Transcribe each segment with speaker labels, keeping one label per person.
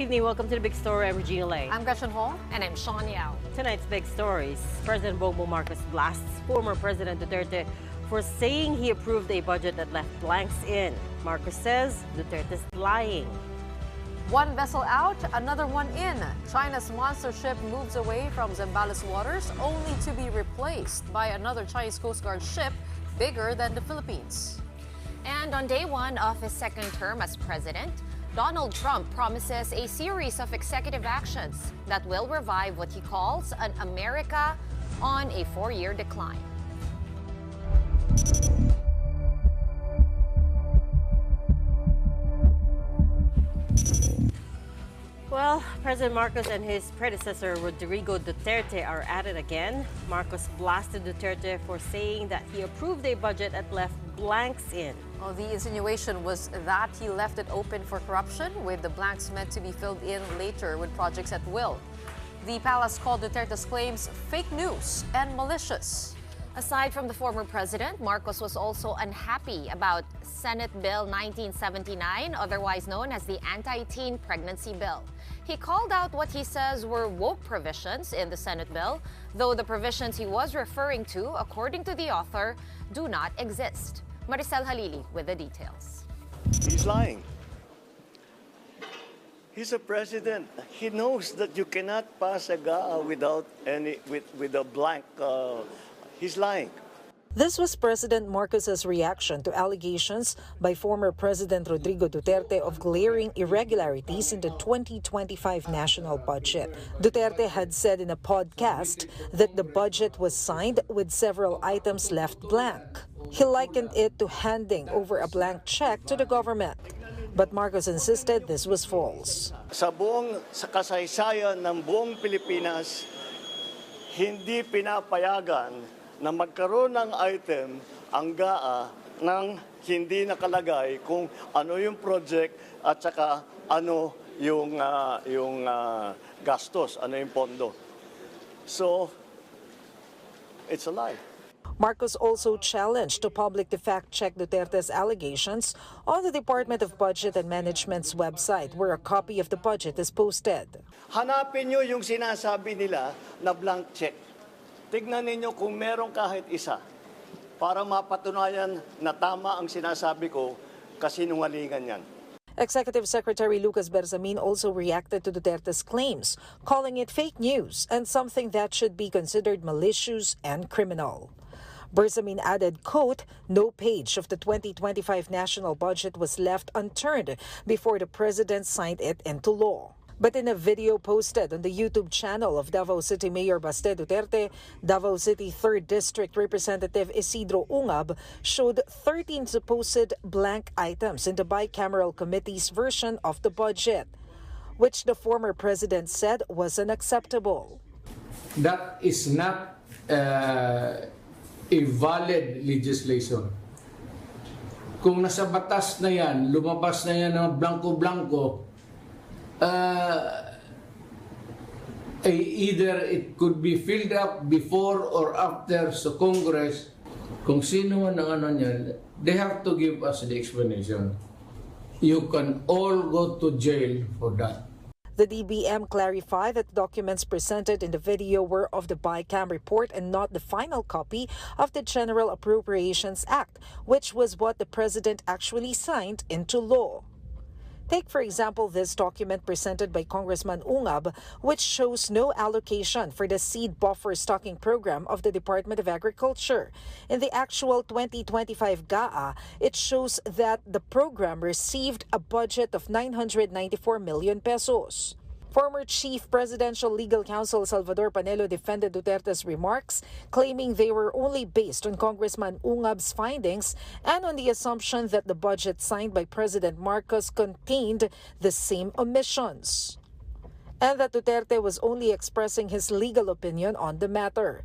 Speaker 1: evening. Welcome to the Big Story. I'm Regina Lay.
Speaker 2: I'm Gretchen Ho. And I'm Shawn Yao.
Speaker 1: Tonight's Big Stories. President Bongbong Marcos blasts former President Duterte for saying he approved a budget that left blanks in. Marcos says Duterte's lying.
Speaker 2: One vessel out, another one in. China's monster ship moves away from Zambales waters only to be replaced by another Chinese Coast Guard ship bigger than the Philippines.
Speaker 3: And on day one of his second term as president, Donald Trump promises a series of executive actions that will revive what he calls an America on a four-year decline.
Speaker 1: Well, President Marcos and his predecessor Rodrigo Duterte are at it again. Marcos blasted Duterte for saying that he approved a budget that left blanks in.
Speaker 2: Well, the insinuation was that he left it open for corruption, with the blanks meant to be filled in later with projects at will. The palace called Duterte's claims fake news and malicious.
Speaker 3: Aside from the former president, Marcos was also unhappy about Senate Bill 1979, otherwise known as the Anti-Teen Pregnancy Bill. He called out what he says were woke provisions in the Senate bill, though the provisions he was referring to, according to the author, do not exist. Maricel Halili with the details.
Speaker 4: He's lying. He's a president. He knows that you cannot pass a GAA without with a blank. He's lying.
Speaker 5: This was President Marcos's reaction to allegations by former President Rodrigo Duterte of glaring irregularities in the 2025 national budget. Duterte had said in a podcast that the budget was signed with several items left blank. He likened it to handing over a blank check to the government. But Marcos insisted this was false.
Speaker 4: Sa kasaysayan ng buong Pilipinas, hindi pinapayagan na magkaroon ng item ang GAA nang hindi nakalagay kung ano yung project at saka ano yung gastos, ano yung pondo. So, it's a lie.
Speaker 5: Marcos also challenged the public to fact-check Duterte's allegations on the Department of Budget and Management's website, where a copy of the budget is posted.
Speaker 4: Hanapin nyo yung sinasabi nila na blank check. Tignan ninyo kung meron kahit isa para mapatunayan na tama ang sinasabi ko, kasinungalingan yan.
Speaker 5: Executive Secretary Lucas Bersamin also reacted to Duterte's claims, calling it fake news and something that should be considered malicious and criminal. Bersamin added, quote, "No page of the 2025 national budget was left unturned before the president signed it into law." But in a video posted on the YouTube channel of Davao City Mayor Baste Duterte, Davao City 3rd District Representative Isidro Ungab showed 13 supposed blank items in the bicameral committee's version of the budget, which the former president said was unacceptable.
Speaker 6: That is not a valid legislation. Kung nasa batas na yan, lumabas na yan ng blanco-blanco, either it could be filled up before or after sa Congress. Kung sino man ang ano niyan, they have to give us the explanation. You can all go to jail for that.
Speaker 5: The DBM clarified that documents presented in the video were of the BICAM report and not the final copy of the General Appropriations Act, which was what the president actually signed into law. Take, for example, this document presented by Congressman Ungab, which shows no allocation for the seed buffer stocking program of the Department of Agriculture. In the actual 2025 GAA, it shows that the program received a budget of 994 million pesos. Former Chief Presidential Legal Counsel Salvador Panelo defended Duterte's remarks, claiming they were only based on Congressman Ungab's findings and on the assumption that the budget signed by President Marcos contained the same omissions, and that Duterte was only expressing his legal opinion on the matter.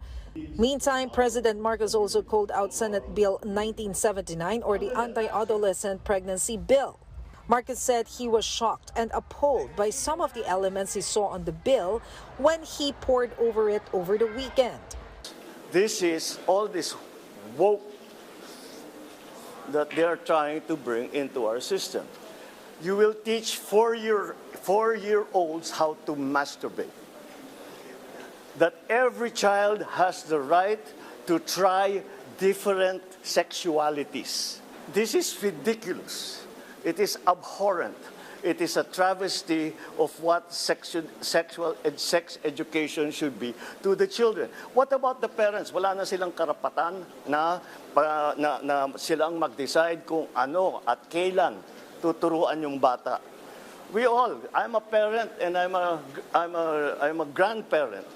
Speaker 5: Meantime, President Marcos also called out Senate Bill 1979, or the Anti-Adolescent Pregnancy Bill. Marcos said he was shocked and appalled by some of the elements he saw on the bill when he pored over it over the weekend.
Speaker 4: This is all this woke that they are trying to bring into our system. you will teach four-year-olds how to masturbate. That every child has the right to try different sexualities. This is ridiculous. It is abhorrent. It is a travesty of what sex education should be to the children. What about the parents? Wala na silang karapatan na silang mag-decide kung ano at kailan tuturuan yung bata. I'm a parent and I'm a grandparent.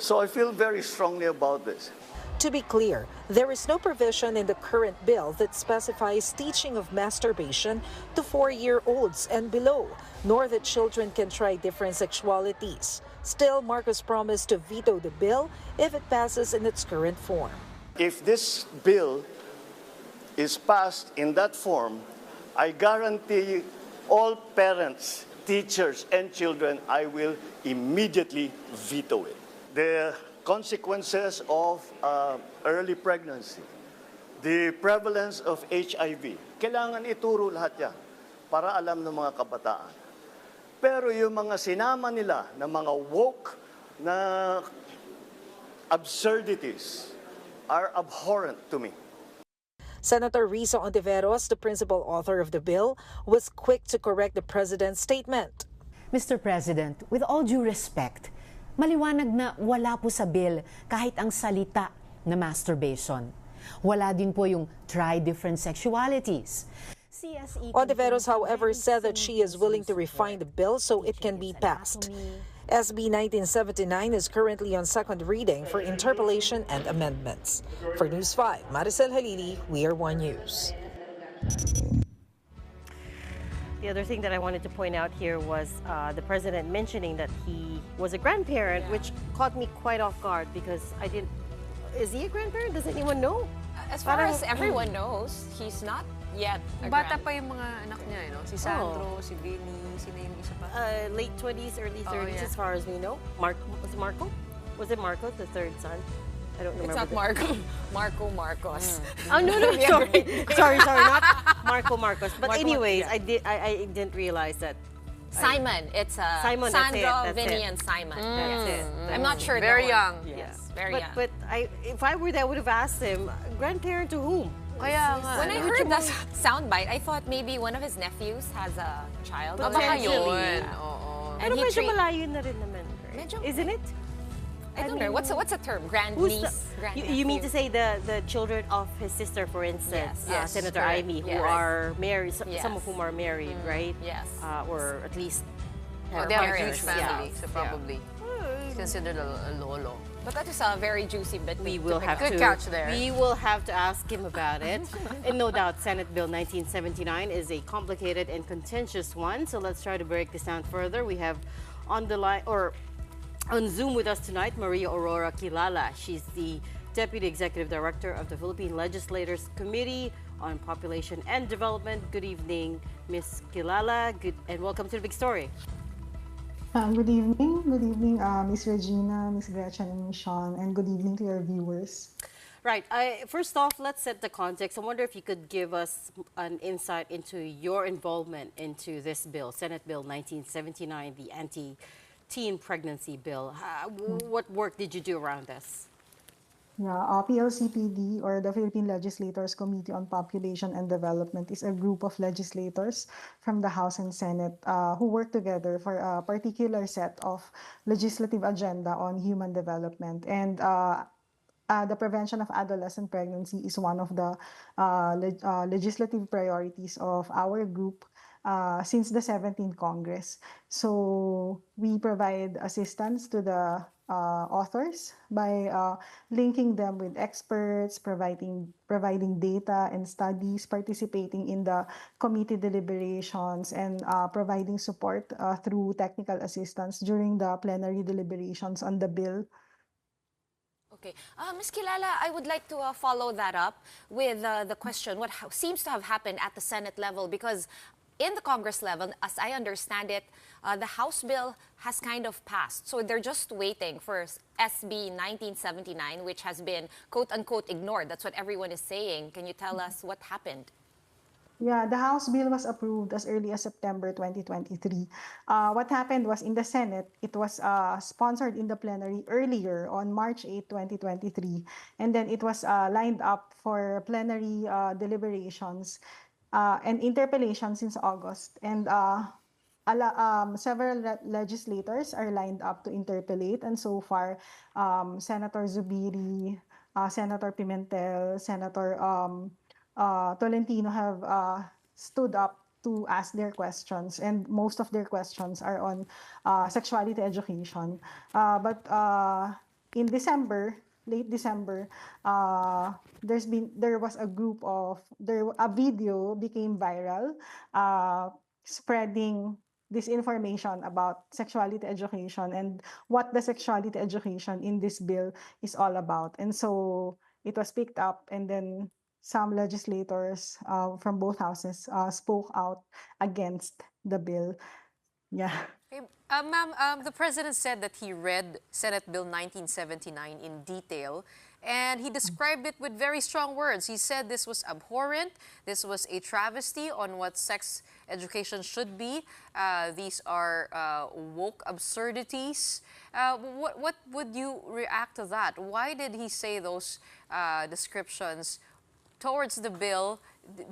Speaker 4: So I feel very strongly about this.
Speaker 5: To be clear, there is no provision in the current bill that specifies teaching of masturbation to 4-year-olds and below, nor that children can try different sexualities. Still, Marcos promised to veto the bill if it passes in its current form.
Speaker 4: If this bill is passed in that form, I guarantee all parents, teachers, and children, I will immediately veto it. The consequences of early pregnancy, the prevalence of HIV, kailangan ituro lahat yan para alam ng mga kabataan. Pero yung mga sinama nila na mga woke na absurdities are abhorrent to me.
Speaker 5: Senator Risa Ontiveros, the principal author of the bill, was quick to correct the president's statement.
Speaker 7: Mr. President, with all due respect, maliwanag na wala po sa bill kahit ang salita na masturbation. Wala din po yung try different sexualities.
Speaker 5: Ontiveros, however, said that she is willing to refine the bill so it can be passed. SB 1979 is currently on second reading for interpolation and amendments. For News 5, Maricel Halili, We Are One News.
Speaker 1: The other thing that I wanted to point out here was the president mentioning that he was a grandparent, which caught me quite off guard because I didn't. Is he a grandparent? Does anyone know?
Speaker 3: As far as everyone knows, he's not yet a
Speaker 2: Bata
Speaker 3: grand.
Speaker 2: pa yung mga anak niya, you know? Si Sandro, si Vinny, sino yung isa pa?
Speaker 1: Late 20s, early 30s,
Speaker 2: yeah.
Speaker 1: as far as we know. Was it Marco? Was it Marco, the third son? I don't remember.
Speaker 3: It's not Marco. Marco Marcos.
Speaker 1: Oh, no, sorry, not Marco Marcos. But
Speaker 3: Marco,
Speaker 1: anyways,
Speaker 3: yeah.
Speaker 1: I didn't realize that.
Speaker 3: Simon. It's
Speaker 1: Simon, that's
Speaker 3: Sandro,
Speaker 1: it, that's
Speaker 3: Vinny,
Speaker 1: it.
Speaker 3: and Simon.
Speaker 1: That's it.
Speaker 3: I'm not sure.
Speaker 2: Very
Speaker 3: the
Speaker 2: young.
Speaker 3: order.
Speaker 1: Yes,
Speaker 3: Very young.
Speaker 1: But if I were there, I would have asked him, grandparent to whom?
Speaker 2: Kaya nga.
Speaker 3: When I heard that soundbite, I thought maybe one of his nephews has a child.
Speaker 1: But
Speaker 2: Baka
Speaker 1: Potentially.
Speaker 2: yun.
Speaker 3: Yeah.
Speaker 2: Oo.
Speaker 1: Pero
Speaker 3: he
Speaker 1: medyo
Speaker 3: treat-
Speaker 1: malayo na rin naman. Right?
Speaker 3: Medyo-
Speaker 1: Isn't it?
Speaker 3: I don't know. What's a term?
Speaker 1: Who's
Speaker 3: Grandniece?
Speaker 1: you mean to say the children of his sister, for instance,
Speaker 3: Yes,
Speaker 1: Senator
Speaker 3: correct.
Speaker 1: Amy, who
Speaker 3: Yes.
Speaker 1: are married,
Speaker 3: Yes.
Speaker 1: some of whom are married, right?
Speaker 3: Yes.
Speaker 1: Or at least
Speaker 2: Oh, they have a
Speaker 1: partners,
Speaker 2: huge family,
Speaker 1: yeah.
Speaker 2: so probably it's considered a lolo.
Speaker 3: But that is a very juicy bit.
Speaker 1: We
Speaker 3: to
Speaker 1: will
Speaker 3: pick
Speaker 1: have
Speaker 3: up.
Speaker 2: Good
Speaker 1: to.
Speaker 2: catch there.
Speaker 1: We will have to ask him about it. And no doubt, Senate Bill 1979 is a complicated and contentious one. So let's try to break this down further. We have on the line or on Zoom with us tonight, Maria Aurora Kilala. She's the Deputy Executive Director of the Philippine Legislators Committee on Population and Development. Good evening, Ms. Kilala. And welcome to the Big Story.
Speaker 8: Good evening, Ms. Regina, Ms. Gretchen, and Ms. Shawn, and good evening to your viewers.
Speaker 1: Right. First off, let's set the context. I wonder if you could give us an insight into your involvement into this bill, Senate Bill 1979, the anti-teen pregnancy bill. What work did you do around this?
Speaker 8: Yeah, PLCPD, or the Philippine Legislators Committee on Population and Development, is a group of legislators from the House and Senate who work together for a particular set of legislative agenda on human development. And the prevention of adolescent pregnancy is one of the legislative priorities of our group since the 17th Congress. So we provide assistance to the authors by linking them with experts, providing data and studies, participating in the committee deliberations, and providing support through technical assistance during the plenary deliberations on the bill.
Speaker 3: Okay. Ms. Kilala, I would like to follow that up with the question, what seems to have happened at the Senate level? Because in the Congress level, as I understand it, the House bill has kind of passed. So they're just waiting for SB 1979, which has been, quote-unquote, ignored. That's what everyone is saying. Can you tell us what happened?
Speaker 8: Yeah, the House bill was approved as early as September 2023. What happened was in the Senate, it was sponsored in the plenary earlier on March 8, 2023. And then it was lined up for plenary deliberations and interpellation since August. And several legislators are lined up to interpellate. And so far, Senator Zubiri, Senator Pimentel, Senator Tolentino have stood up to ask their questions, and most of their questions are on sexuality education. But in December, late December, there was a group of a video became viral, spreading disinformation about sexuality education and what the sexuality education in this bill is all about. And so it was picked up, and then some legislators from both houses spoke out against the bill. Yeah.
Speaker 2: Okay. Ma'am, the president said that he read Senate Bill 1979 in detail, and he described it with very strong words. He said this was abhorrent, this was a travesty on what sex education should be. These are woke absurdities. What would you react to that? Why did he say those descriptions towards the bill?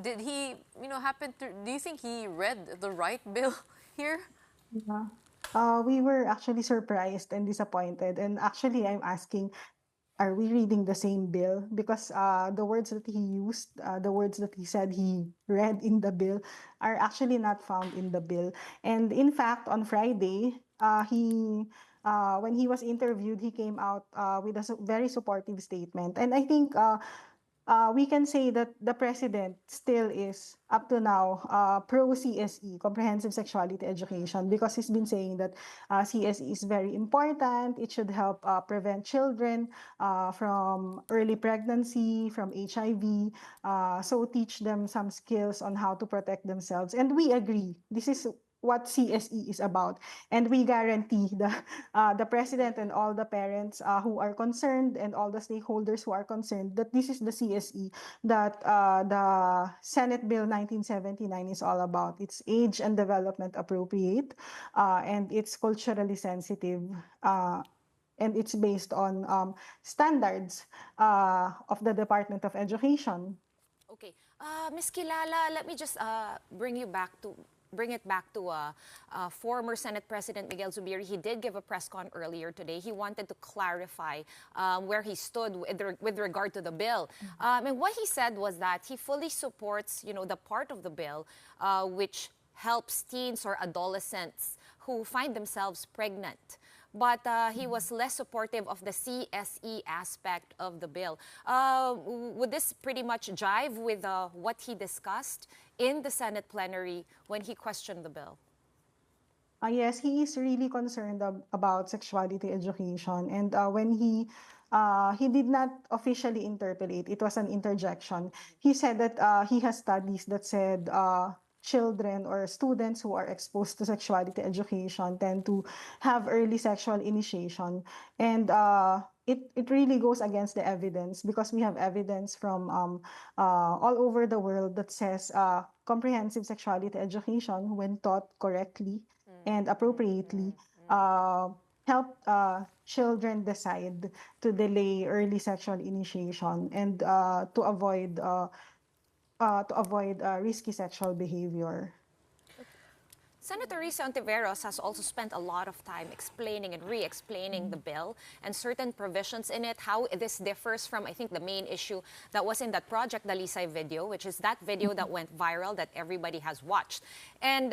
Speaker 2: Did he, do you think he read the right bill here?
Speaker 8: Yeah. We were actually surprised and disappointed. And actually, I'm asking, are we reading the same bill? Because the words that he used, the words that he said he read in the bill are actually not found in the bill. And in fact, on Friday, when he was interviewed, he came out with a very supportive statement. And I think we can say that the president still is, up to now, pro CSE, Comprehensive Sexuality Education, because he's been saying that CSE is very important. It should help prevent children from early pregnancy, from HIV, so teach them some skills on how to protect themselves. And we agree. This is what CSE is about. And we guarantee the president and all the parents who are concerned and all the stakeholders who are concerned that this is the CSE that the Senate Bill 1979 is all about. It's age and development appropriate, and it's culturally sensitive. And it's based on standards of the Department of Education.
Speaker 3: Okay. Ms. Kilala, let me just bring it back to former Senate President Miguel Zubiris. He did give a press con earlier today. He wanted to clarify where he stood with regard to the bill. And what he said was that he fully supports, the part of the bill which helps teens or adolescents who find themselves pregnant. But he was less supportive of the CSE aspect of the bill. Would this pretty much jive with what he discussed in the Senate plenary when he questioned the bill?
Speaker 8: Yes, he is really concerned about sexuality education. And when he did not officially interpolate, it was an interjection. He said that he has studies that said children or students who are exposed to sexuality education tend to have early sexual initiation. And it really goes against the evidence, because we have evidence from all over the world that says comprehensive sexuality education, when taught correctly and appropriately, help children decide to delay early sexual initiation and to avoid risky sexual behavior.
Speaker 3: Senator Risa Ontiveros has also spent a lot of time explaining and re-explaining the bill and certain provisions in it, how this differs from, I think, the main issue that was in that Project Dalisay video, which is that video that went viral that everybody has watched. And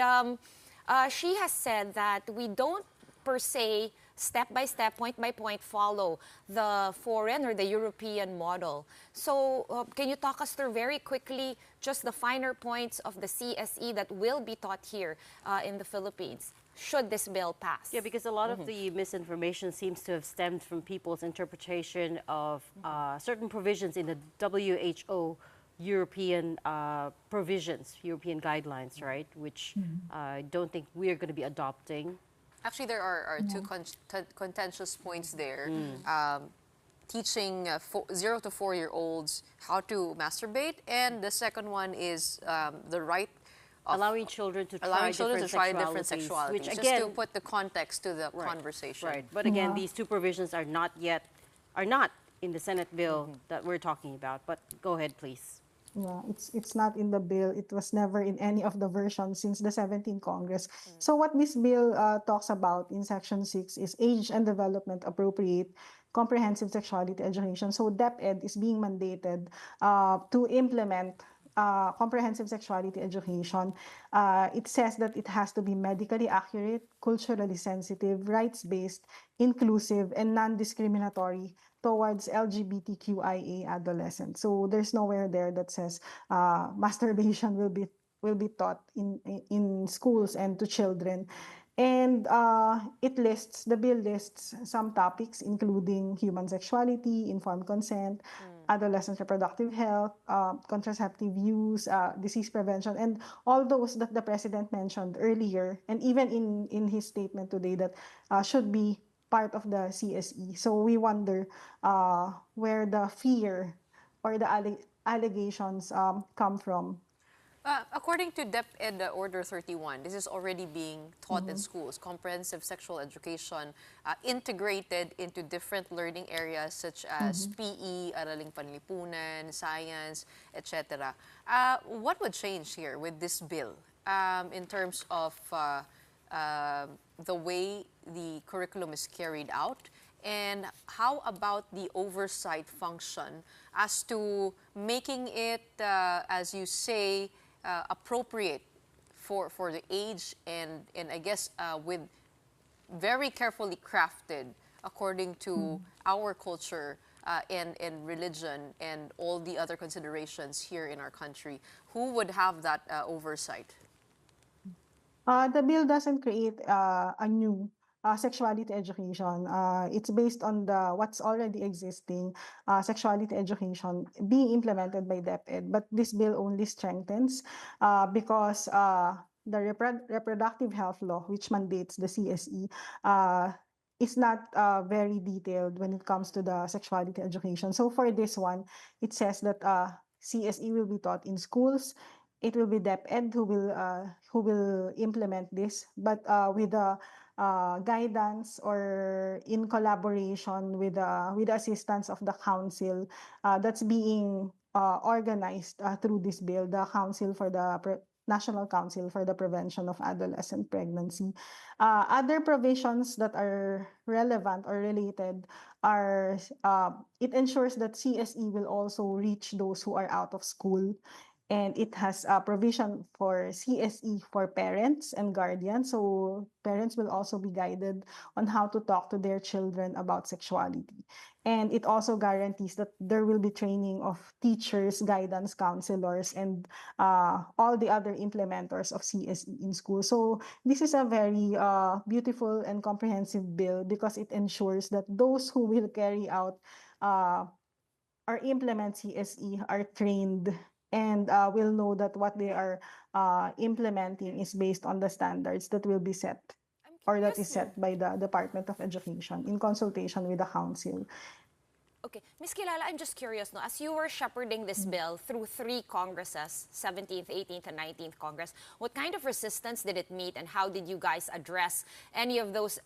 Speaker 3: she has said that we don't per se step by step, point by point, follow the foreign or the European model. So can you talk us through very quickly just the finer points of the CSE that will be taught here in the Philippines, should this bill pass?
Speaker 1: Yeah, because a lot of the misinformation seems to have stemmed from people's interpretation of certain provisions in the WHO European provisions, European guidelines, right? Which I don't think we're going to be adopting.
Speaker 2: Actually, there are two contentious points there. teaching 0 to 4-year-olds how to masturbate, and the second one is the right of
Speaker 1: allowing children to
Speaker 2: allowing children to try different
Speaker 1: sexualities,
Speaker 2: sexualities,
Speaker 1: which
Speaker 2: just
Speaker 1: again,
Speaker 2: to put the context to the conversation.
Speaker 1: right. But again,
Speaker 8: Yeah.
Speaker 1: these two provisions are not in the Senate bill that we're talking about. But go ahead, please.
Speaker 8: Yeah, it's not in the bill. It was never in any of the versions since the 17th Congress. So what this bill talks about in Section 6 is age and development appropriate comprehensive sexuality education. So DepEd is being mandated to implement comprehensive sexuality education. It says that it has to be medically accurate, culturally sensitive, rights-based, inclusive, and non-discriminatory towards LGBTQIA adolescents. So there's nowhere there that says masturbation will be taught in schools and to children. And the bill lists some topics, including human sexuality, informed consent, adolescent reproductive health, contraceptive use, disease prevention, and all those that the president mentioned earlier, and even in his statement today that should be part of the CSE. So we wonder where the fear or the allegations come from.
Speaker 2: According to DepEd Order 31, this is already being taught in schools, comprehensive sexual education, integrated into different learning areas such as PE, Araling Panlipunan, Science, etc. What would change here with this bill in terms of the way the curriculum is carried out? And how about the oversight function as to making it, as you say, appropriate for the age and I guess with very carefully crafted according to our culture and religion and all the other considerations here in our country? Who would have that oversight?
Speaker 8: The bill doesn't create a new sexuality education. It's based on what's already existing sexuality education being implemented by DepEd. But this bill only strengthens because the reproductive health law, which mandates the CSE, is not very detailed when it comes to the sexuality education. So for this one, it says that CSE will be taught in schools. It will be DepEd who will implement this, but with the guidance or in collaboration with the assistance of the council that's being organized through this bill, the Council for the National Council for the Prevention of Adolescent Pregnancy. Other provisions that are relevant or related are it ensures that CSE will also reach those who are out of school. And it has a provision for CSE for parents and guardians. So parents will also be guided on how to talk to their children about sexuality. And it also guarantees that there will be training of teachers, guidance counselors, and all the other implementers of CSE in school. So this is a very beautiful and comprehensive bill because it ensures that those who will carry out or implement CSE are trained and will know that what they are implementing is based on the standards that will be set or that is set by the Department of Education in consultation with the council.
Speaker 3: Okay, Ms. Kilala, I'm just curious, no, as you were shepherding this bill through 3 Congresses, 17th, 18th, and 19th Congress, what kind of resistance did it meet and how did you guys address any of those,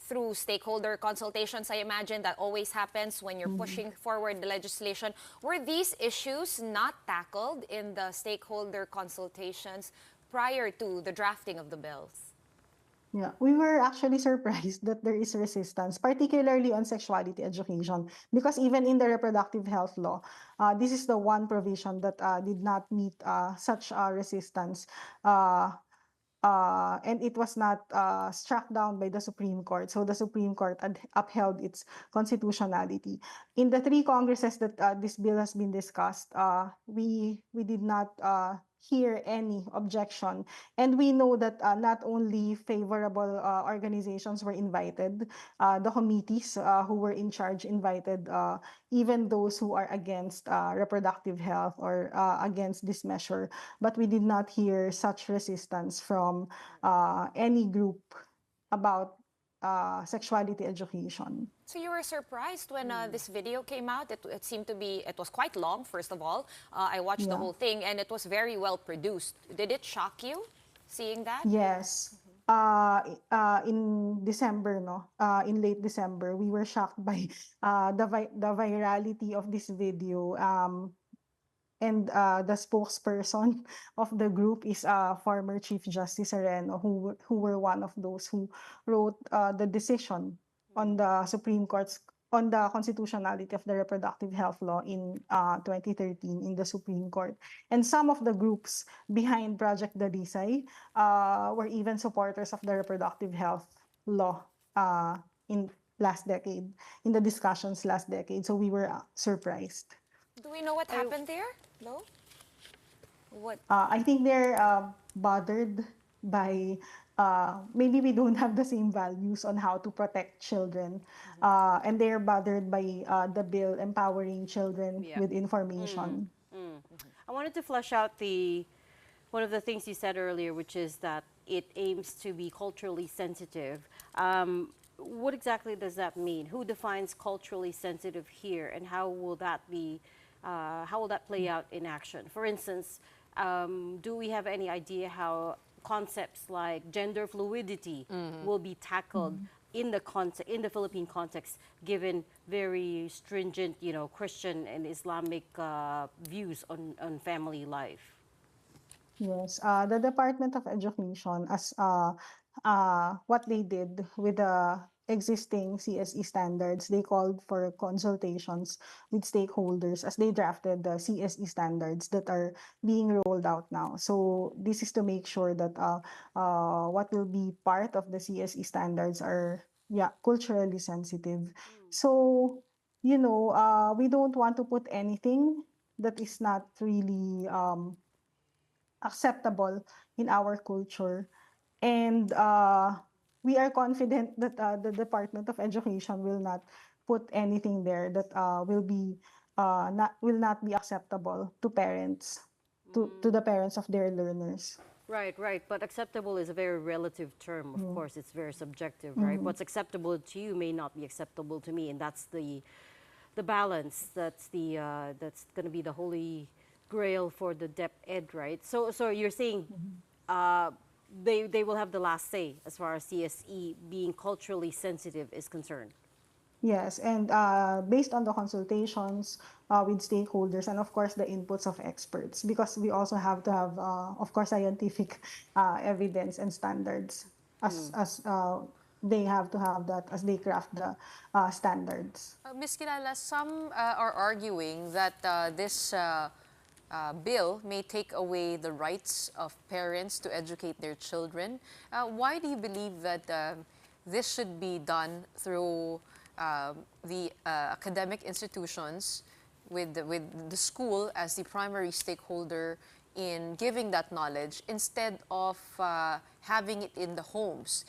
Speaker 3: through stakeholder consultations, I imagine that always happens when you're pushing forward the legislation. Were these issues not tackled in the stakeholder consultations prior to the drafting of the bills?
Speaker 8: Yeah, we were actually surprised that there is resistance, particularly on sexuality education, because even in the reproductive health law, this is the one provision that did not meet such resistance. And it was not struck down by the Supreme Court. So the Supreme Court upheld its constitutionality. In the 3 Congresses that this bill has been discussed, we did not hear any objection. And we know that not only favorable organizations were invited, the committees who were in charge invited even those who are against reproductive health or against this measure. But we did not hear such resistance from any group about sexuality education.
Speaker 3: So you were surprised when this video came out? It seemed to be, it was quite long, first of all. I watched the
Speaker 8: Yeah.
Speaker 3: whole thing and it was very well produced. Did it shock you seeing that?
Speaker 8: Yes. In December, no, in late December, we were shocked by the virality of this video. And the spokesperson of the group is former Chief Justice Areno, who were one of those who wrote the decision on the Supreme Court's on the constitutionality of the reproductive health law in 2013 in the Supreme Court. And some of the groups behind Project Dalisay were even supporters of the reproductive health law in last decade, in the discussions last decade. So we were surprised.
Speaker 3: Do we know what happened there? No? What?
Speaker 8: I think they're bothered by maybe we don't have the same values on how to protect children, and they're bothered by the bill empowering children
Speaker 1: Yeah.
Speaker 8: with information.
Speaker 1: I wanted to flesh out one of the things you said earlier, which is that it aims to be culturally sensitive. What exactly does that mean? Who defines culturally sensitive here, and how will that play out in action? For instance, do we have any idea how concepts like gender fluidity will be tackled in the Philippine context, given very stringent, Christian and Islamic views on family life?
Speaker 8: Yes, the Department of Education, as what they did with the existing CSE standards, they called for consultations with stakeholders as they drafted the CSE standards that are being rolled out now. So this is to make sure that what will be part of the CSE standards are culturally sensitive. So we don't want to put anything that is not really acceptable in our culture. And we are confident that the Department of Education will not put anything there that will not be acceptable to parents, to the parents of their learners.
Speaker 1: Right, right. But acceptable is a very relative term. Of course, it's very subjective, right? What's acceptable to you may not be acceptable to me, and that's the balance. That's going to be the holy grail for the DepEd, ed, right? So you're saying they will have the last say as far as CSE being culturally sensitive is concerned.
Speaker 8: Yes, and based on the consultations with stakeholders and of course the inputs of experts, because we also have to have, of course, scientific evidence and standards as they have to have that as they craft the standards.
Speaker 2: Ms. Kilala, some are arguing that this bill may take away the rights of parents to educate their children. Why do you believe that this should be done through the academic institutions with the school as the primary stakeholder in giving that knowledge instead of having it in the homes?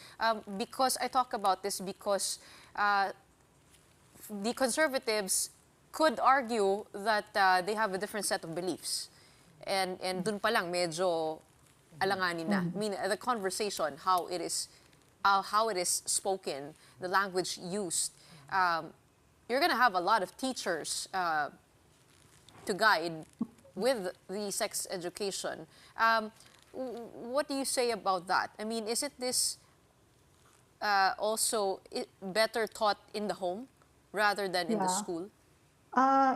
Speaker 2: Because I talk about this because the conservatives could argue that they have a different set of beliefs. And dun pa lang medyo alanganin na. I mean, the conversation, how it is spoken, the language used. You're going to have a lot of teachers to guide with the sex education. What do you say about that? I mean, is it this also better taught in the home rather than in the school?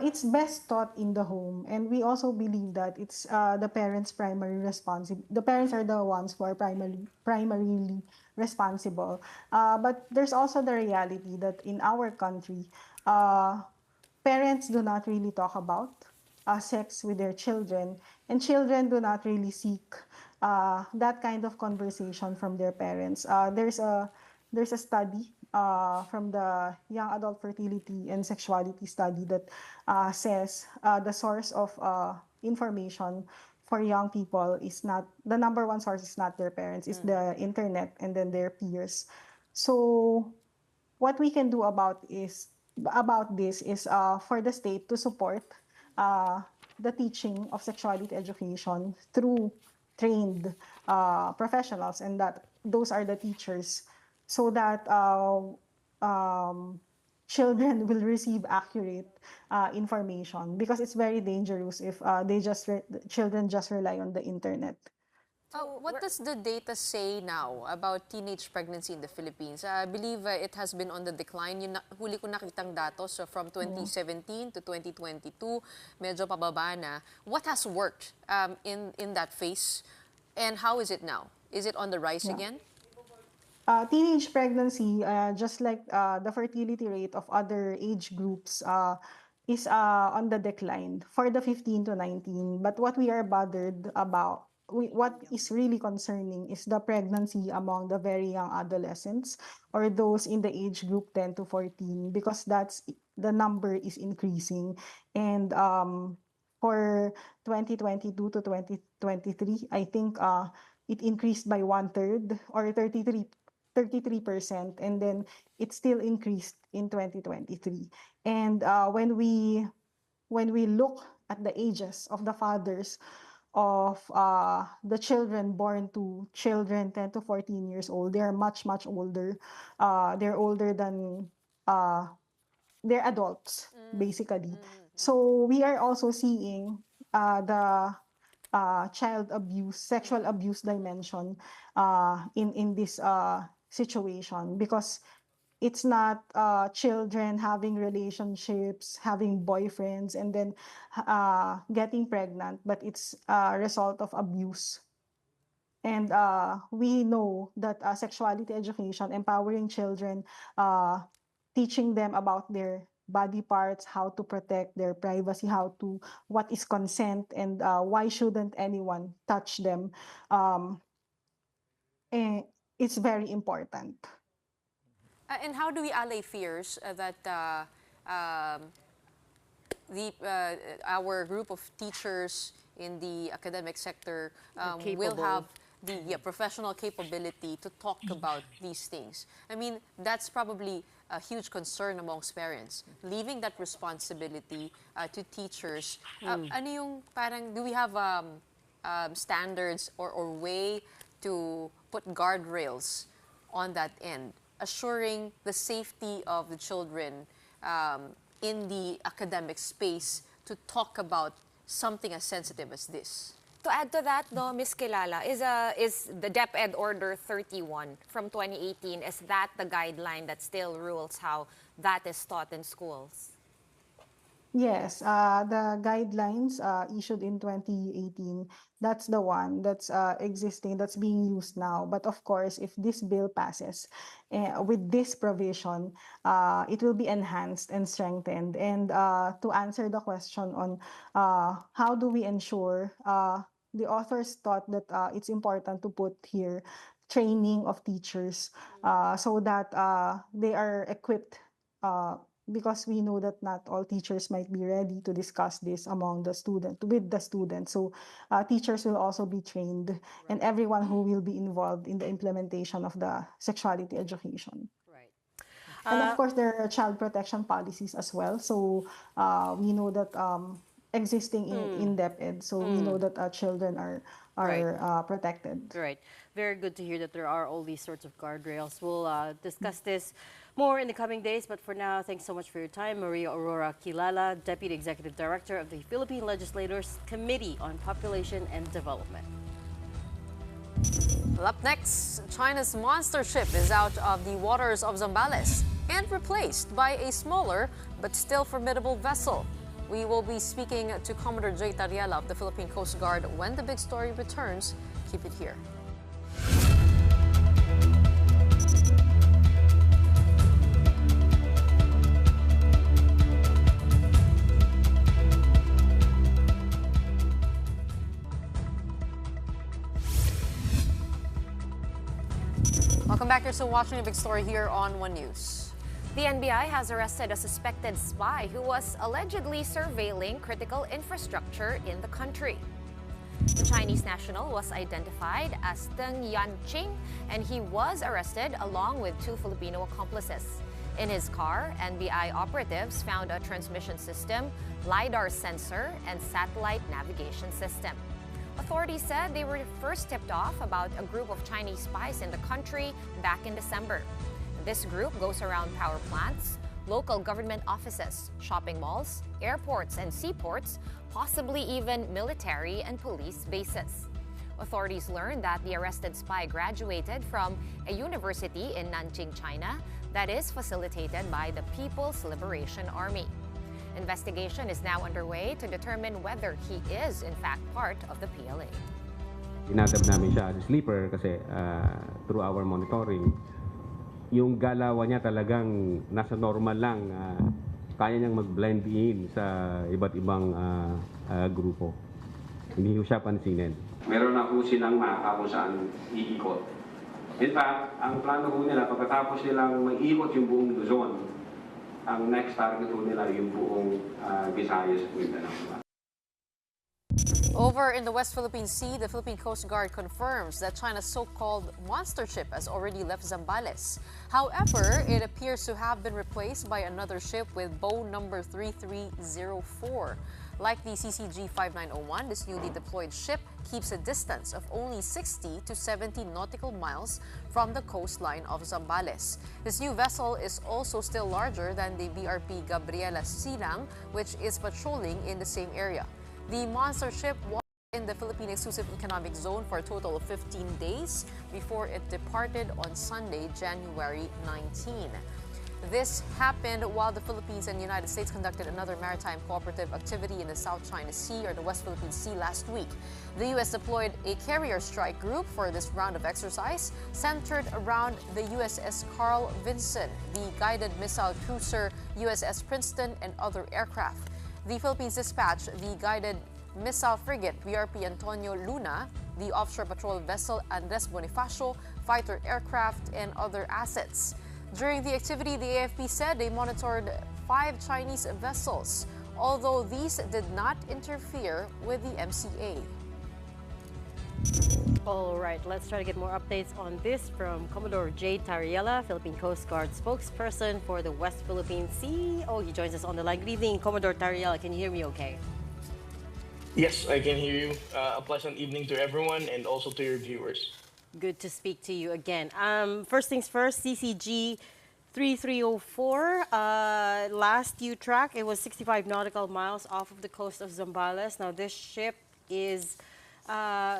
Speaker 8: It's best taught in the home, and we also believe that it's the parents' primary responsibility. The parents are the ones who are primarily responsible. But there's also the reality that in our country, parents do not really talk about sex with their children, and children do not really seek that kind of conversation from their parents. There's a study from the Young Adult Fertility and Sexuality study that says the source of information for young people is not, the number one source is not their parents, it's the internet and then their peers. So what we can do about this is for the state to support the teaching of sexuality education through trained professionals, and that those are the teachers so that children will receive accurate information, because it's very dangerous if children just rely on the internet.
Speaker 2: What does the data say now about teenage pregnancy in the Philippines? I believe it has been on the decline. Yung huli ko nakitang datos, so from 2017 to 2022, medyo pababa na. What has worked in that phase, and how is it now? Is it on the rise again?
Speaker 8: Teenage pregnancy, just like the fertility rate of other age groups, is on the decline for the 15 to 19. But what we are bothered about, what is really concerning, is the pregnancy among the very young adolescents, or those in the age group 10 to 14, because the number is increasing. And for 2022 to 2023, I think it increased by 1/3, or 33%, and then it still increased in 2023. And when we look at the ages of the fathers of the children born to children 10 to 14 years old, they are much older. They're older than they're adults, basically. So we are also seeing the child abuse, sexual abuse dimension in this situation, because it's not children having relationships, having boyfriends, and then getting pregnant, but it's a result of abuse. And we know that sexuality education, empowering children, teaching them about their body parts, how to protect their privacy, what is consent, and why shouldn't anyone touch them, and it's very important.
Speaker 2: And how do we allay fears that our group of teachers in the academic sector will have the professional capability to talk about these things? I mean, that's probably a huge concern amongst parents, leaving that responsibility to teachers. Ano yung parang, do we have standards or way to put guardrails on that end, assuring the safety of the children in the academic space to talk about something as sensitive as this?
Speaker 3: To add to that, no, Ms. Kilala, is the DepEd Order 31 from 2018, is that the guideline that still rules how that is taught in schools?
Speaker 8: Yes, the guidelines issued in 2018, that's the one that's existing, that's being used now. But of course, if this bill passes with this provision, it will be enhanced and strengthened. And to answer the question on how do we ensure, the authors thought that it's important to put here training of teachers so that they are equipped, because we know that not all teachers might be ready to discuss this with the students. So teachers will also be trained, and everyone who will be involved in the implementation of the sexuality education.
Speaker 1: Right.
Speaker 8: And of course, there are child protection policies as well. So we know that existing in DepEd, so we know that children are protected.
Speaker 1: Right. Very good to hear that there are all these sorts of guardrails. We'll discuss this more in the coming days, but for now, thanks so much for your time. Maria Aurora Kilala, Deputy Executive Director of the Philippine Legislators Committee on Population and Development.
Speaker 2: Well, up next, China's monster ship is out of the waters of Zambales and replaced by a smaller but still formidable vessel. We will be speaking to Commodore J Tarella of the Philippine Coast Guard when the big story returns. Keep it here. Welcome back. You're still watching a big story here on One News.
Speaker 3: The NBI has arrested a suspected spy who was allegedly surveilling critical infrastructure in the country. The Chinese national was identified as Deng Yanqing, and he was arrested along with 2 Filipino accomplices. In his car, NBI operatives found a transmission system, LiDAR sensor, and satellite navigation system. Authorities said they were first tipped off about a group of Chinese spies in the country back in December. This group goes around power plants, local government offices, shopping malls, airports and seaports, possibly even military and police bases. Authorities learned that the arrested spy graduated from a university in Nanjing, China, that is facilitated by the People's Liberation Army. Investigation is now underway to determine whether he is in fact part of the PLA.
Speaker 9: Inadab namin siya as a sleeper kasi through our monitoring, yung galawan niya talagang nasa normal lang, kaya niyang mag-blend in sa iba't ibang grupo. Hindi siya pansinin. Meron na po silang mapa kung saan iikot. In fact, ang plano po nila, pagkatapos nilang mag-ikot yung buong Luzon, ang next target po nila yung buong Visayas po yung Mindanao.
Speaker 2: Over in the West Philippine Sea, the Philippine Coast Guard confirms that China's so-called monster ship has already left Zambales. However, it appears to have been replaced by another ship with bow number 3304. Like the CCG 5901, this newly deployed ship keeps a distance of only 60 to 70 nautical miles from the coastline of Zambales. This new vessel is also still larger than the BRP Gabriela Silang, which is patrolling in the same area. The monster ship was in the Philippine Exclusive Economic Zone for a total of 15 days before it departed on Sunday, January 19. This happened while the Philippines and the United States conducted another maritime cooperative activity in the South China Sea or the West Philippine Sea last week. The U.S. deployed a carrier strike group for this round of exercise centered around the USS Carl Vinson, the guided missile cruiser USS Princeton, and other aircraft. The Philippines dispatched the guided missile frigate BRP Antonio Luna, the offshore patrol vessel Andres Bonifacio, fighter aircraft, and other assets. During the activity, the AFP said they monitored 5 Chinese vessels, although these did not interfere with the MCA.
Speaker 1: All right, let's try to get more updates on this from Commodore J Tarella, Philippine Coast Guard spokesperson for the West Philippine Sea. Oh, he joins us on the line. Good evening, Commodore Tarella. Can you hear me okay?
Speaker 10: Yes, I can hear you. A pleasant evening to everyone and also to your viewers.
Speaker 1: Good to speak to you again. First things first, CCG 3304. Last you tracked, it was 65 nautical miles off of the coast of Zambales. Now this ship is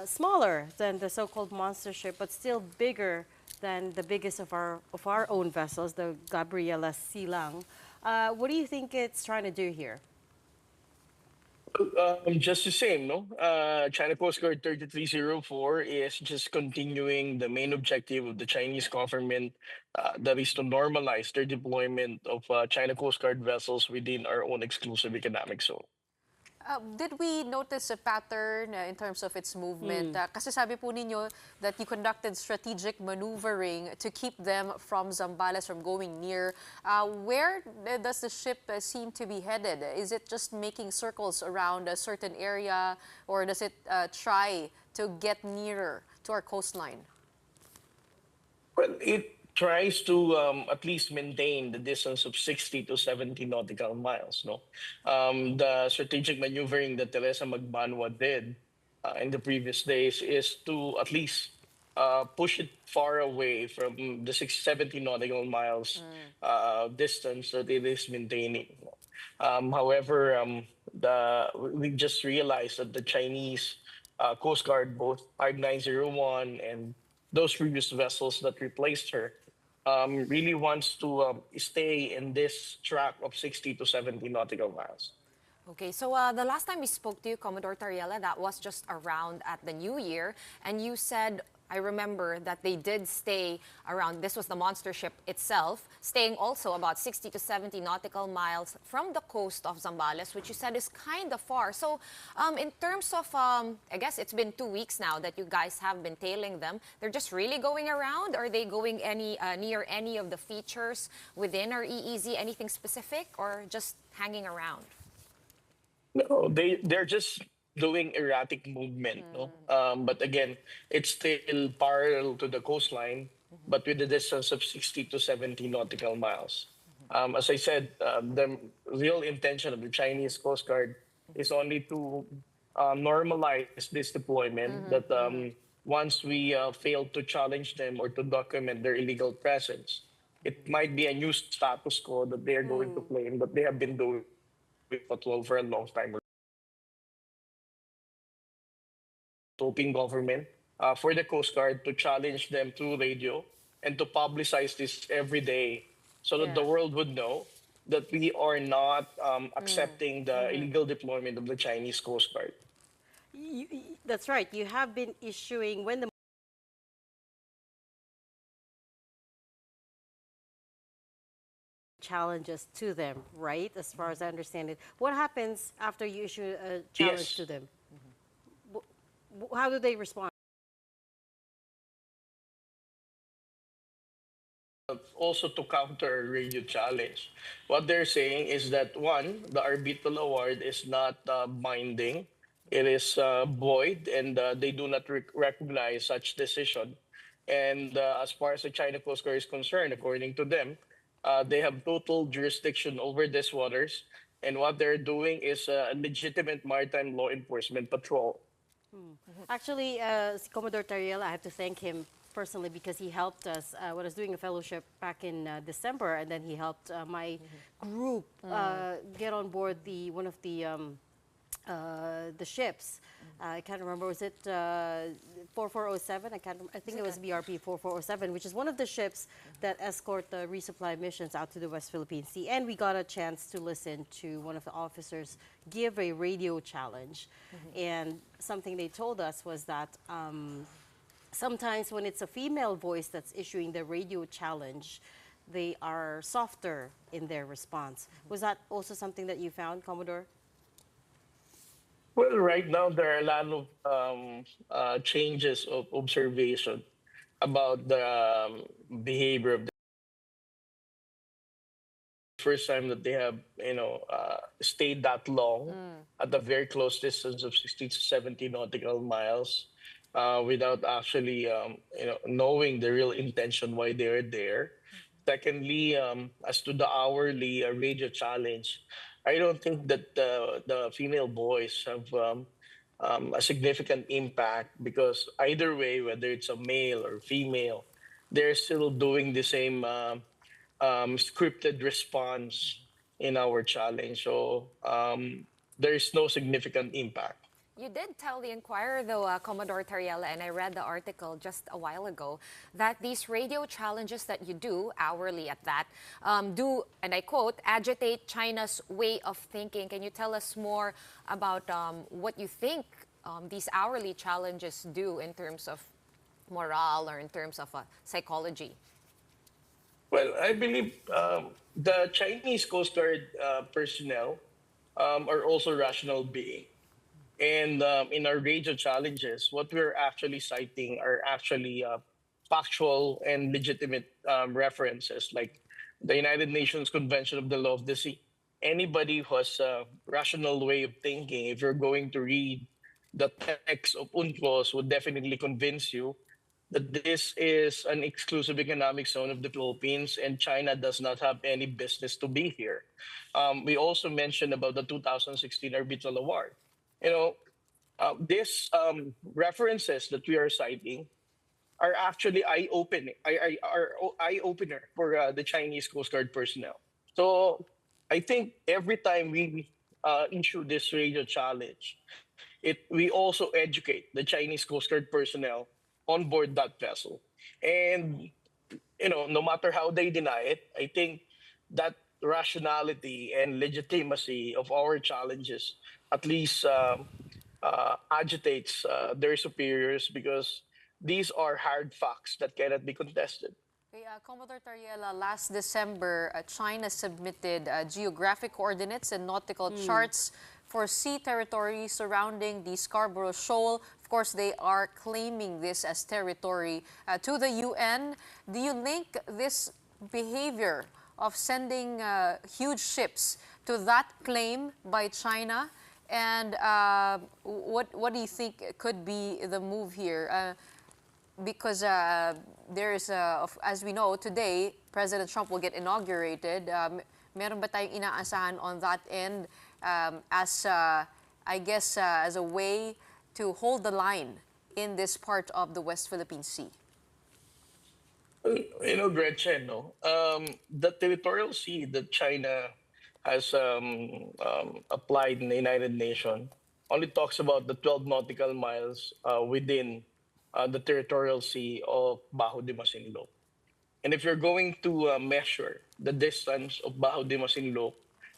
Speaker 1: smaller than the so-called monster ship, but still bigger than the biggest of our own vessels, the Gabriela Silang. What do you think it's trying to do here?
Speaker 10: Just the same, no? China Coast Guard 3304 is just continuing the main objective of the Chinese government, that is to normalize their deployment of China Coast Guard vessels within our own exclusive economic zone.
Speaker 2: Did we notice a pattern in terms of its movement? Kasi sabi po ninyo that you conducted strategic maneuvering to keep them from Zambales, from going near. Where does the ship seem to be headed? Is it just making circles around a certain area, or does it try to get nearer to our coastline?
Speaker 10: Well, it tries to at least maintain the distance of 60 to 70 nautical miles. No, the strategic maneuvering that Teresa Magbanwa did in the previous days is to at least push it far away from the 70 nautical miles distance that it is maintaining. However, we just realized that the Chinese Coast Guard, both R901 and those previous vessels that replaced her, really wants to stay in this track of 60 to 70 nautical miles.
Speaker 3: Okay, so the last time we spoke to you, Commodore Tarella, that was just around at the New Year, and you said, I remember that they did stay around, this was the monster ship itself, staying also about 60 to 70 nautical miles from the coast of Zambales, which you said is kind of far. So in terms of, I guess it's been 2 weeks now that you guys have been tailing them. They're just really going around? Are they going near any of the features within our EEZ, anything specific, or just hanging around?
Speaker 10: No, they're just doing erratic movement. No? But again, it's still parallel to the coastline, but with a distance of 60 to 70 nautical miles. As I said, the real intention of the Chinese Coast Guard is only to normalize this deployment, that once we fail to challenge them or to document their illegal presence, it might be a new status quo that they are going to claim that they have been doing patrol for a long time. Hoping government for the Coast Guard to challenge them through radio and to publicize this every day so that the world would know that we are not accepting the illegal deployment of the Chinese Coast Guard.
Speaker 1: That's right. You have been issuing when the challenges to them, right? As far as I understand it. What happens after you issue a challenge to them? How do they respond?
Speaker 10: Also to counter a radio challenge. What they're saying is that one, the arbitral award is not binding. It is void, and they do not recognize such decision. And as far as the China Coast Guard is concerned, according to them, they have total jurisdiction over these waters. And what they're doing is a legitimate maritime law enforcement patrol.
Speaker 1: Actually, Commodore Tarella, I have to thank him personally because he helped us when I was doing a fellowship back in December, and then he helped my group get on board one of the ships. I can't remember, was it 4407? I think it was BRP 4407, which is one of the ships that escort the resupply missions out to the West Philippine Sea. And we got a chance to listen to one of the officers give a radio challenge. And something they told us was that sometimes when it's a female voice that's issuing the radio challenge, they are softer in their response. Was that also something that you found, Commodore?
Speaker 10: Well, right now there are a lot of changes of observation about the behavior of the first time that they have, stayed that long at a very close distance of 60 to 70 nautical miles without actually, knowing the real intention why they're there. Secondly, as to the hourly radio challenge, I don't think that the female voice have a significant impact because either way, whether it's a male or female, they're still doing the same scripted response in our challenge. So there is no significant impact.
Speaker 3: You did tell the Inquirer, though, Commodore Tarella, and I read the article just a while ago, that these radio challenges that you do, hourly at that, do, and I quote, agitate China's way of thinking. Can you tell us more about what you think these hourly challenges do in terms of morale or in terms of psychology?
Speaker 10: Well, I believe the Chinese Coast Guard personnel are also rational beings. And in our radio challenges, what we're actually citing are actually factual and legitimate references, like the United Nations Convention of the Law of the Sea. Anybody who has a rational way of thinking, if you're going to read the text of UNCLOS, would definitely convince you that this is an exclusive economic zone of the Philippines and China does not have any business to be here. We also mentioned about the 2016 arbitral award. These references that we are citing are actually eye-opening, are eye-opener for the Chinese Coast Guard personnel. So I think every time we issue this radio challenge, we also educate the Chinese Coast Guard personnel on board that vessel. And, no matter how they deny it, I think that rationality and legitimacy of our challenges at least agitates their superiors because these are hard facts that cannot be contested.
Speaker 2: Okay, Commodore Tarella, last December, China submitted geographic coordinates and nautical charts for sea territory surrounding the Scarborough Shoal. Of course, they are claiming this as territory to the UN. Do you link this behavior of sending huge ships to that claim by China? And what do you think could be the move here? Because there is, as we know, today, President Trump will get inaugurated. Meron ba tayong inaasahan on that end as I guess, as a way to hold the line in this part of the West Philippine Sea?
Speaker 10: Gretchen, no? The territorial sea that China has applied in the United Nations only talks about the 12 nautical miles within the territorial sea of Bajo de Masinloc. And if you're going to measure the distance of Bajo de Masinloc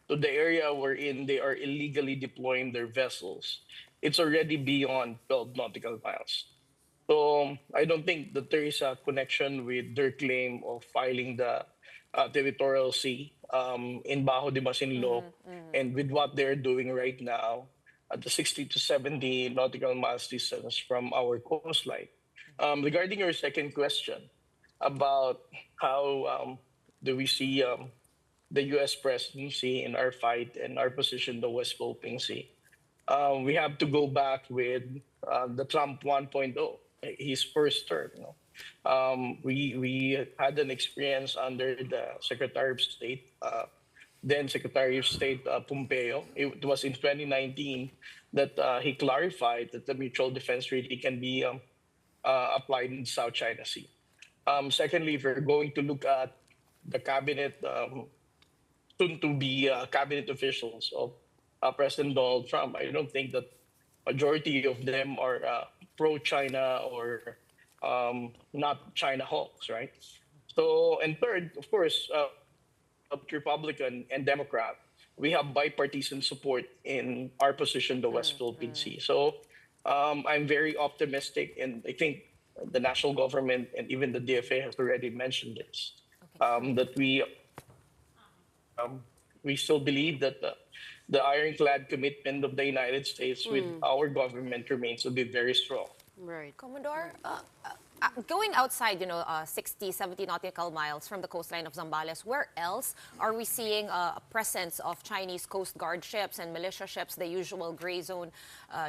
Speaker 10: to the area wherein they are illegally deploying their vessels, it's already beyond 12 nautical miles. So I don't think that there is a connection with their claim of filing the territorial sea in Bajo de Masinloc and with what they're doing right now at the 60 to 70 nautical miles distance from our coastline. Regarding your second question about how do we see the U.S. presidency in our fight and our position in the West Philippine Sea, we have to go back with the Trump 1.0, his first term. We had an experience under the Secretary of State, then Secretary of State Pompeo. It was in 2019 that he clarified that the mutual defense treaty can be applied in the South China Sea. Secondly, if we're going to look at the cabinet, soon-to-be cabinet officials of President Donald Trump, I don't think that majority of them are pro-China or not China hawks, right? So, and third, of course, Republican and Democrat, we have bipartisan support in our position, the West Philippine Sea. So I'm very optimistic, and I think the national government and even the DFA has already mentioned this, that we still believe that the ironclad commitment of the United States with our government remains to be very strong.
Speaker 1: Right.
Speaker 3: Commodore, going outside, 60, 70 nautical miles from the coastline of Zambales, where else are we seeing a presence of Chinese Coast Guard ships and militia ships, the usual gray zone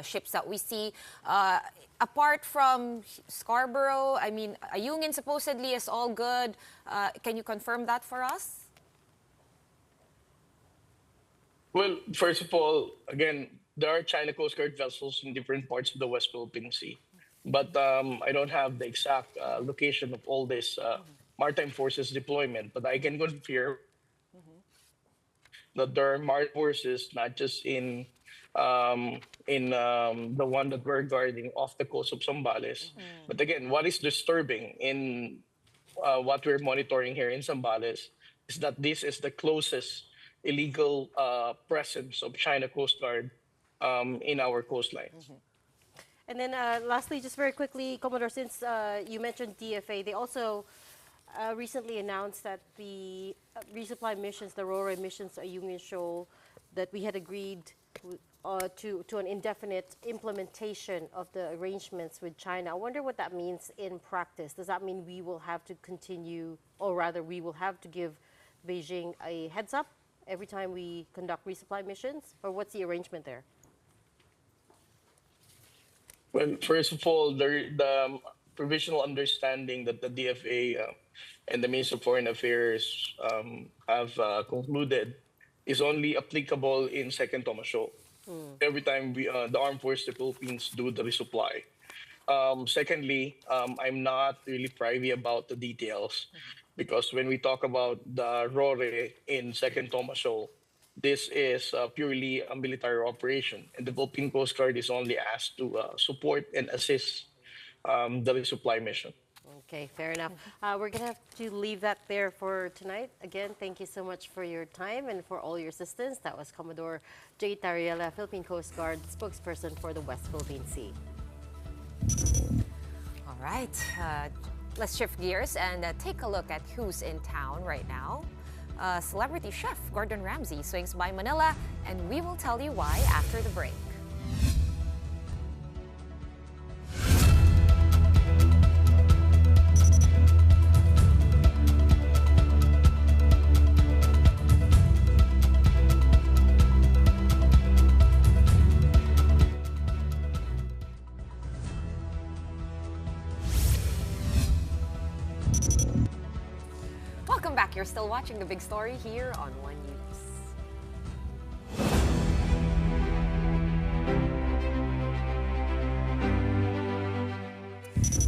Speaker 3: ships that we see? Apart from Scarborough, I mean, Ayungin supposedly is all good. Can you confirm that for us?
Speaker 10: Well, first of all, again, there are China Coast Guard vessels in different parts of the West Philippine Sea. But I don't have the exact location of all this maritime forces deployment. But I can confirm that there are maritime forces not just in the one that we're guarding off the coast of Zambales. But again, what is disturbing in what we're monitoring here in Zambales is that this is the closest illegal presence of China Coast Guard in our coastline.
Speaker 1: And then lastly, just very quickly, Commodore, since you mentioned DFA, they also recently announced that the resupply missions, the RORA missions, Ayungin Shoal, that we had agreed to an indefinite implementation of the arrangements with China. I wonder what that means in practice. Does that mean we will have to continue, or rather we will have to give Beijing a heads up every time we conduct resupply missions? Or what's the arrangement there?
Speaker 10: Well, first of all, the provisional understanding that the DFA and the Ministry of Foreign Affairs have concluded is only applicable in Second Thomas Shoal. Every time the Armed Forces of the Philippines do the resupply. Secondly, I'm not really privy about the details because when we talk about the RORE in Second Thomas Shoal, this is purely a military operation, and the Philippine Coast Guard is only asked to support and assist the resupply mission.
Speaker 1: Okay, fair enough. We're going to have to leave that there for tonight. Again, thank you so much for your time and for all your assistance. That was Commodore J Tarella, Philippine Coast Guard spokesperson for the West Philippine Sea.
Speaker 3: All right, let's shift gears and take a look at who's in town right now. Celebrity chef Gordon Ramsay swings by Manila, and we will tell you why after the break. Welcome back. You're still watching The Big Story here on One News.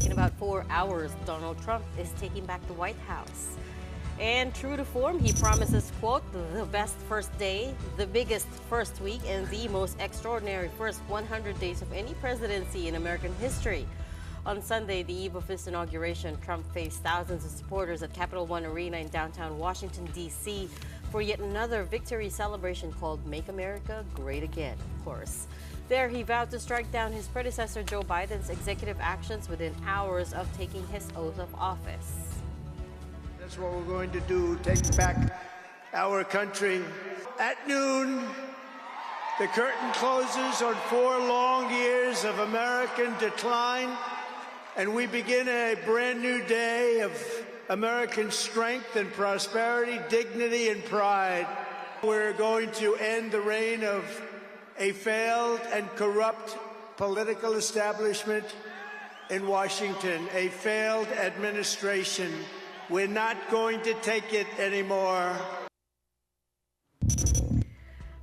Speaker 1: In about 4 hours, Donald Trump is taking back the White House. And true to form, he promises, quote, the best first day, the biggest first week, and the most extraordinary first 100 days of any presidency in American history. On Sunday, the eve of his inauguration, Trump faced thousands of supporters at Capital One Arena in downtown Washington, D.C. for yet another victory celebration called Make America Great Again, of course. There, he vowed to strike down his predecessor Joe Biden's executive actions within hours of taking his oath of office.
Speaker 11: That's what we're going to do, take back our country. At noon, the curtain closes on 4 long years of American decline, and we begin a brand new day of American strength and prosperity, dignity and pride. We're going to end the reign of a failed and corrupt political establishment in Washington, a failed administration. We're not going to take it anymore.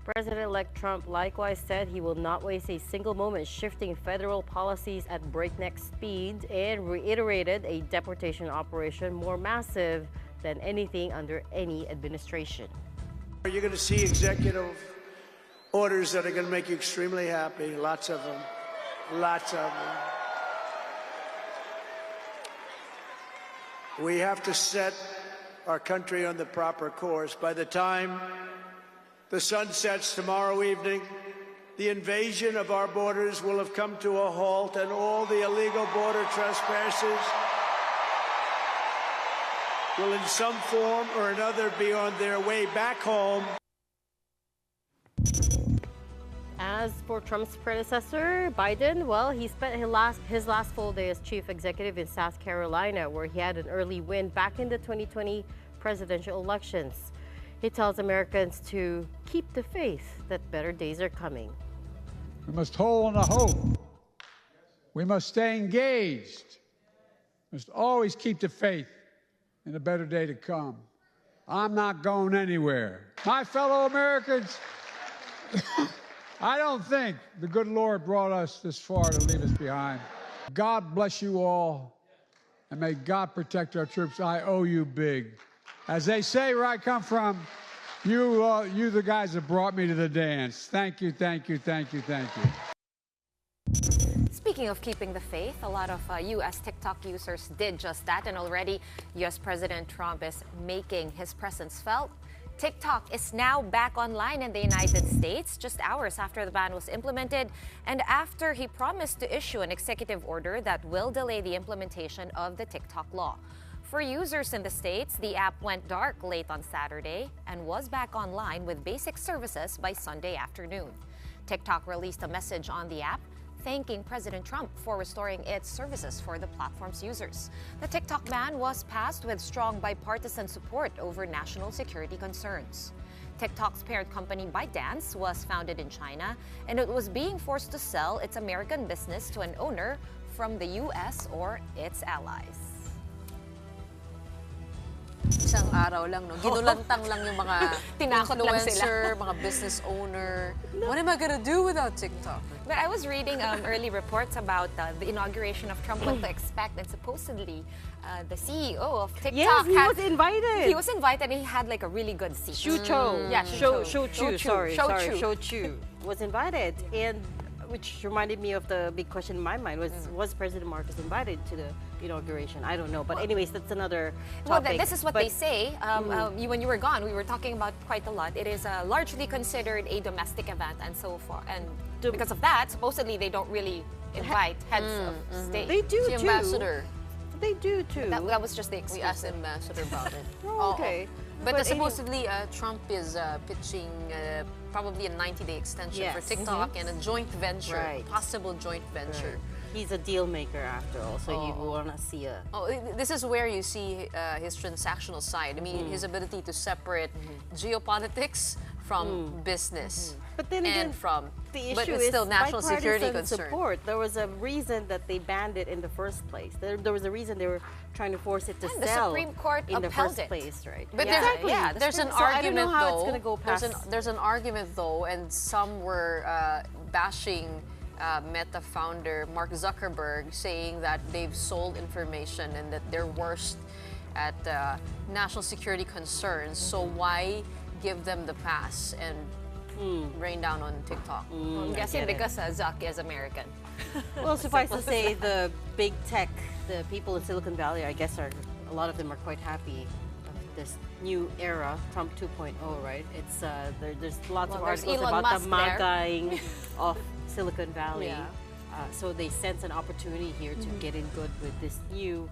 Speaker 1: President-elect Trump likewise said he will not waste a single moment shifting federal policies at breakneck speed and reiterated a deportation operation more massive than anything under any administration.
Speaker 11: You're going to see executive orders that are going to make you extremely happy. Lots of them. Lots of them. We have to set our country on the proper course. By the time the sun sets tomorrow evening, the invasion of our borders will have come to a halt, and all the illegal border trespassers will in some form or another be on their way back home.
Speaker 1: As for Trump's predecessor, Biden, well, he spent his last full day as chief executive in South Carolina, where he had an early win back in the 2020 presidential elections. He tells Americans to keep the faith that better days are coming.
Speaker 12: We must hold on to hope. We must stay engaged. We must always keep the faith in a better day to come. I'm not going anywhere. My fellow Americans, I don't think the good Lord brought us this far to leave us behind. God bless you all, and may God protect our troops. I owe you big. As they say where I come from, you the guys that brought me to the dance. Thank you, thank you, thank you, thank you.
Speaker 3: Speaking of keeping the faith, a lot of U.S. TikTok users did just that, and already U.S. President Trump is making his presence felt. TikTok is now back online in the United States just hours after the ban was implemented and after he promised to issue an executive order that will delay the implementation of the TikTok law. For users in the States, the app went dark late on Saturday and was back online with basic services by Sunday afternoon. TikTok released a message on the app thanking President Trump for restoring its services for the platform's users. The TikTok ban was passed with strong bipartisan support over national security concerns. TikTok's parent company ByteDance was founded in China, and it was being forced to sell its American business to an owner from the U.S. or its allies.
Speaker 2: Isang araw lang, no? Ginulantang lang yung mga influencer, mga business owner. What am I gonna do without TikTok?
Speaker 3: But I was reading early reports about the inauguration of Trump, what to expect, and supposedly the CEO of TikTok
Speaker 1: was invited.
Speaker 3: He was invited, and he had like a really good seat.
Speaker 1: Shu Cho.
Speaker 3: Yeah,
Speaker 1: Shou Chu was invited, and which reminded me of the big question in my mind was President Marcos invited to the inauguration? I don't know, but anyways, that's another topic.
Speaker 3: Well, this is what they say. When you were gone, we were talking about quite a lot. It is largely considered a domestic event, and so far, and because of that, supposedly they don't really invite heads of state.
Speaker 1: They do
Speaker 2: The
Speaker 1: too.
Speaker 2: ambassador.
Speaker 1: They do too.
Speaker 3: That was just the excuse.
Speaker 2: We asked the ambassador about it.
Speaker 1: Oh, okay.
Speaker 2: But supposedly, Trump is pitching probably a 90-day extension for TikTok and a joint venture, possible joint venture.
Speaker 1: He's a deal maker after all, so you want to see a...
Speaker 2: This is where you see his transactional side. I mean, his ability to separate geopolitics from business.
Speaker 1: But then again, the issue
Speaker 2: it's
Speaker 1: is
Speaker 2: still national security concern.
Speaker 1: Support. There was a reason that they banned it in the first place. There was a reason they were trying to force it to sell.
Speaker 3: The Supreme Court
Speaker 1: in the
Speaker 3: upheld
Speaker 1: first
Speaker 3: it.
Speaker 1: place, right?
Speaker 2: But there's an argument
Speaker 1: I don't know how
Speaker 2: though.
Speaker 1: it's going to go past.
Speaker 2: There's an argument though, and some were bashing Meta founder Mark Zuckerberg saying that they've sold information and that they're worst at national security concerns. So why give them the pass and rain down on TikTok?
Speaker 3: I'm guessing because Zuck is American.
Speaker 1: Well, suffice to say, the big tech, the people in Silicon Valley, I guess, a lot of them are quite happy of this new era, Trump 2.0, right? It's there's lots of articles
Speaker 3: Elon
Speaker 1: about
Speaker 3: Musk
Speaker 1: the magaing of Silicon Valley.
Speaker 2: Yeah.
Speaker 1: So they sense an opportunity here to get in good with this new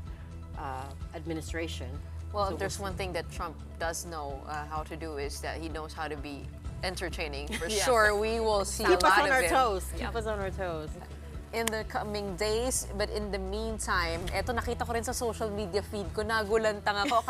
Speaker 1: administration.
Speaker 2: Well,
Speaker 1: So
Speaker 2: if there's one thing that Trump does know how to do is that he knows how to be entertaining. For sure, we will see
Speaker 1: keep
Speaker 2: a
Speaker 1: us
Speaker 2: lot
Speaker 1: on
Speaker 2: of
Speaker 1: our
Speaker 2: him
Speaker 1: toes. Keep us on our toes.
Speaker 2: in the coming days. But in the meantime, eto nakita ko rin sa social media feed ko, nagulantang ako.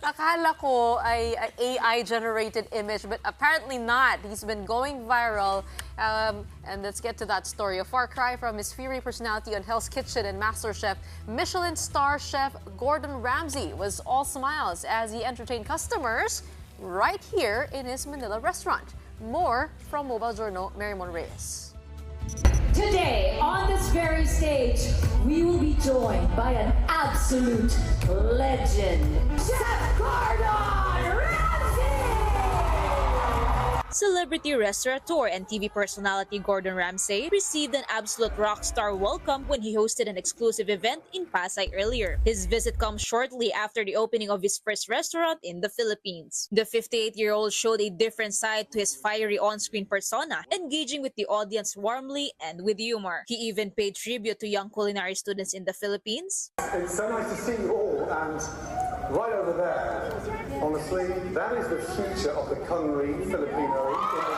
Speaker 2: Akala ko ay AI-generated image, but apparently not. He's been going viral. And let's get to that story. A far cry from his fiery personality on Hell's Kitchen and MasterChef, Michelin star chef Gordon Ramsay was all smiles as he entertained customers right here in his Manila restaurant. More from Mobile Journal, Marymon Reyes.
Speaker 13: Today, on this very stage, we will be joined by an absolute legend, Chef Gordon Ramsay!
Speaker 14: Celebrity restaurateur and TV personality Gordon Ramsay received an absolute rock star welcome when he hosted an exclusive event in Pasay earlier. His visit comes shortly after the opening of his first restaurant in the Philippines. The 58-year-old showed a different side to his fiery on-screen persona, engaging with the audience warmly and with humor. He even paid tribute to young culinary students in the Philippines.
Speaker 15: It's so nice to see you all, and right over there, honestly, that is the future of the culinary Filipino industry.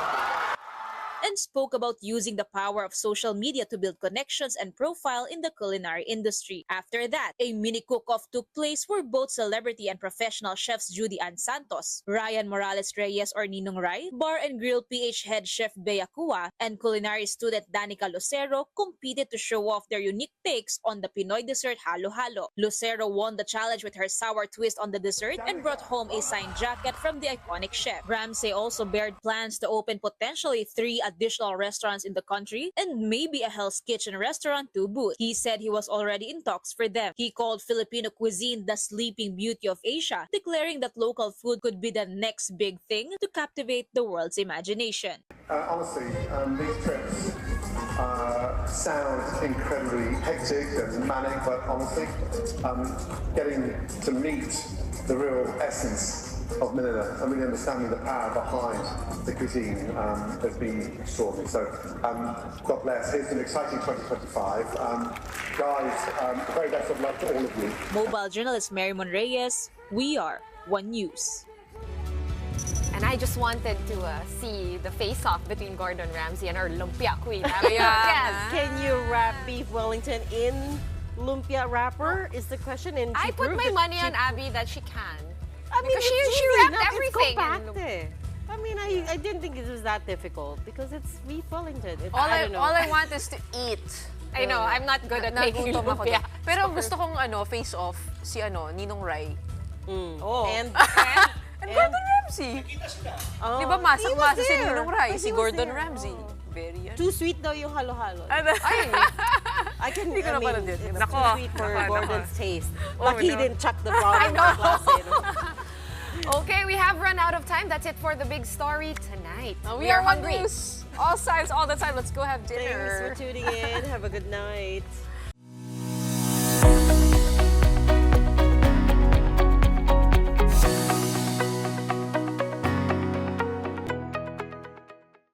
Speaker 14: And spoke about using the power of social media to build connections and profile in the culinary industry. After that, a mini cook-off took place where both celebrity and professional chefs Judy Ann Santos, Ryan Morales Reyes or Ninong Rai, Bar and Grill PH head chef Bea Cua, and culinary student Danica Lucero competed to show off their unique takes on the Pinoy dessert halo-halo. Lucero won the challenge with her sour twist on the dessert and brought home a signed jacket from the iconic chef. Ramsay also bared plans to open potentially 3 additional restaurants in the country and maybe a Hell's Kitchen restaurant to boot. He said he was already in talks for them. He called Filipino cuisine the sleeping beauty of Asia, declaring that local food could be the next big thing to captivate the world's imagination.
Speaker 15: Honestly, these trips sound incredibly hectic and manic, but honestly, getting to meet the real essence of Manila and really understanding the power behind the cuisine has been extraordinary. So, God bless. Here's an exciting 2025. Guys, the very best of luck to all of you.
Speaker 14: Mobile journalist Marymon Reyes, we are One News.
Speaker 3: And I just wanted to see the face-off between Gordon Ramsay and our lumpia queen.
Speaker 1: Can you wrap beef Wellington in lumpia wrapper is the question. And
Speaker 3: I put my money on Abby that she can. I mean, she wrapped everything.
Speaker 1: It's I mean, I didn't think it was that difficult because it's beef Wellington.
Speaker 2: All I want is to eat.
Speaker 3: I know, I'm not good at making lumpia.
Speaker 2: Pero gusto kong face off si Ninong Rai.
Speaker 1: And
Speaker 2: Gordon Ramsay. Di ba masang-masa si Ninong Rai, si Gordon Ramsay. Very
Speaker 1: too sweet daw yung halo-halo. I can,
Speaker 2: Hindi ko na pala din.
Speaker 1: It's too sweet for Gordon's taste. Lucky he didn't chuck the
Speaker 3: I
Speaker 1: brown
Speaker 3: know. Okay, we have run out of time. That's it for the big story tonight.
Speaker 2: We are hungry. All sides, all the time. Let's go have dinner.
Speaker 1: Thanks for tuning in. Have a good night.